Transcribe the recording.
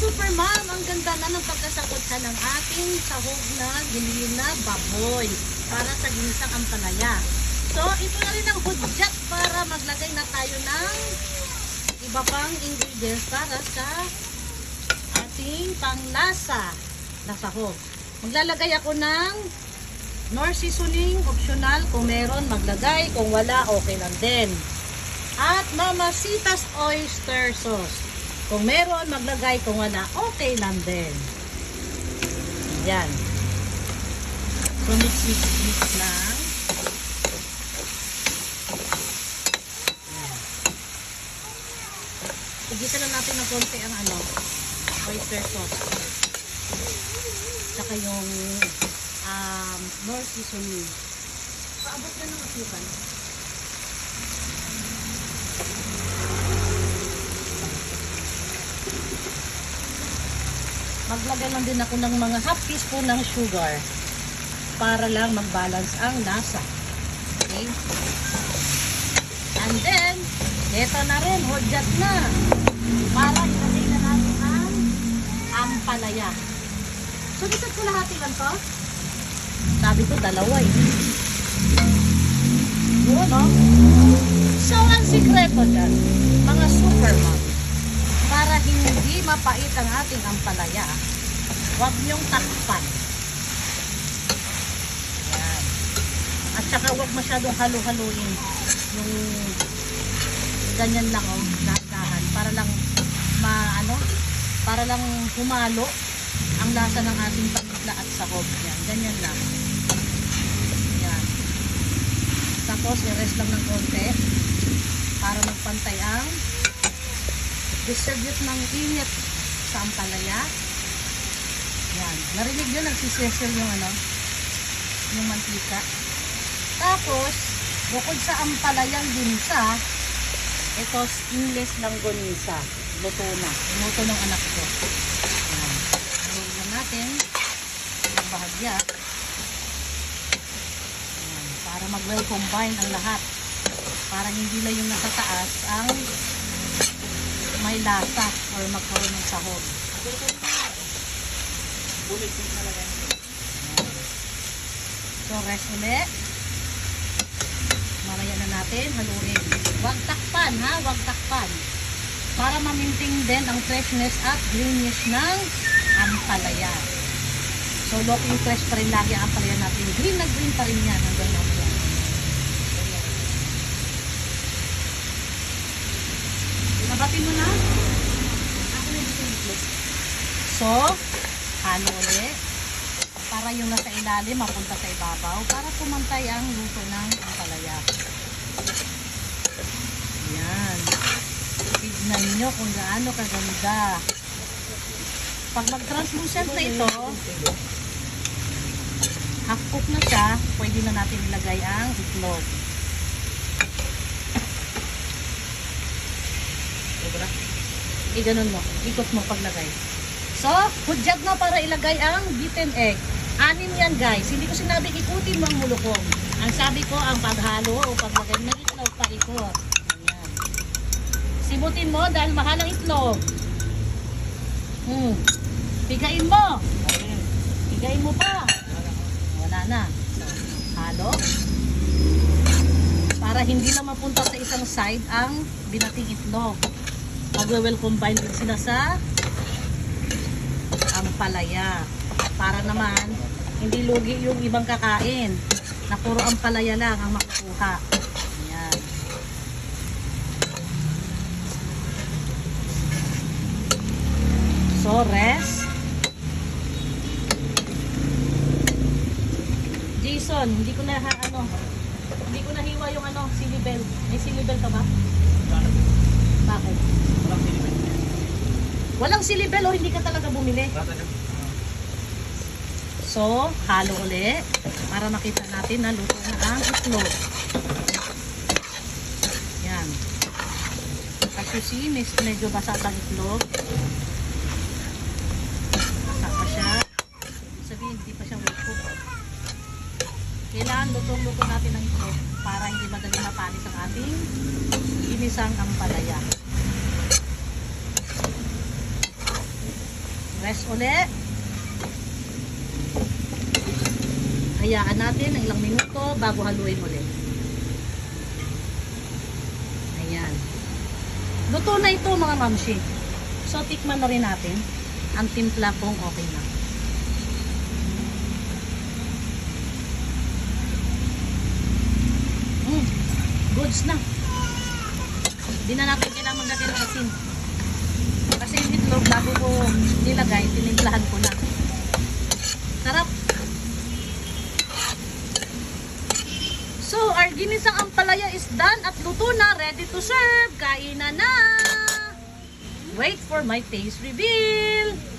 Super Mom, ang ganda na ng pagkasakotsa ng ating sahog na gilina baboy para sa ginisang ampalaya. So, ito na rin ang hudyat para maglagay na tayo ng iba pang ingredients para sa ating panglasa na sahog. Maglalagay ako ng nor seasoning, optional. Kung meron, maglagay. Kung wala, okay lang din. At Mamacita's oyster sauce. Kung meron, maglagay. Kung wala, okay lang din. Yan. So, mix lang. Igisa lang natin ng konti ang oyster sauce. Saka yung nor seasoning. Paabot na ng asukal. Maglagay lang din ako ng mga half teaspoon ng sugar para lang mag-balance ang lasa. Okay? And then, ito na rin, hudyat na. Para ilagay na natin ang ampalaya. So, dito ko lahati lang to. Sabi ko, dalawa eh. Yun, no? So, ang sikreto dyan, mga super mom, para hindi mapait ang ating ampalaya, huwag niyong takpan. Yan. At saka huwag masyadong halo-haloin yung ganyan lang, dahan-dahan, para lang para lang humalo ang lasa ng ating pamitla at sahog. Yan, ganyan lang. Yan. Tapos, i-rest lang ng konti para magpantay ang distribute ng init sa ampalaya. Yan. Narinig nyo, nagsiswesel yung mantika. Tapos, bukod sa ampalayang ginisa, ito, skinless lang gonisa. Luto na. Luto ng anak ko. Yan. Luto na natin ang bahagya. Yan. Para mag-well combine ang lahat. Para hindi lang yung nasa taas ang may lasa or magkaroon ng sahog. So, rest ulit. Mamaya na natin haluin. Huwag takpan, ha? Huwag takpan. Para maminting din ang freshness at greenish ng ampalaya. So, looking fresh pa rin lagi ang ampalaya natin. Green na green pa rin yan hanggang natin. Nabatin mo na? Ako na dito. So, halo ulit. Para yung nasa ilalim mapunta sa ibabaw. Para pumantay ang luto ng ampalaya. Yan. Tignan nyo kung gaano kaganda. Pag mag-translucent na ito, half cook na siya, pwede na natin ilagay ang itlog. Ganun mo. Ikot mo paglagay. So, hudyat na para ilagay ang beaten egg. 6 yan guys. Hindi ko sinabing ikutin mo ang mulukong. Ang sabi ko, ang paghalo o paglagay ng itlog pa ikot. Ayan. Simutin mo dahil mahal ang itlog. Pigain mo. Pigain mo pa. Wala na. So, halo. Para hindi na mapunta sa isang side ang binating itlog. Mag-well combine din sila sa ampalaya. Para naman, hindi lugi yung ibang kakain. Na puro ampalaya lang ang makukuha. Ayan. So, rest. Jason, hindi ko na hiwa yung silibel. May silibel ka ba? Bakit? Walang silibel o hindi ka talaga bumili? So, halo ulit para makita natin na luto na ang itlog. Yan. Kasi medyo basa ang itlog. Basa pa siya. Sabihin, hindi pa siya well cooked. Kailangan lutong-luto natin ang itlog para hindi madaling mapanis ang ating ginisang ampalaya. Press ulit. Hayaan natin ng ilang minuto bago haluin ulit. Ayan. Luto na ito mga mamshi. So, tikman na rin natin ang timpla kung okay na. Goods na. Hindi na natin kailangan maglagay ng asin. Kasi yung itlog, bago ko nilagay, tinimplahan ko na. Sarap. So, our ginisang ampalaya is done at luto na, ready to serve. Kain na na. Wait for my taste reveal.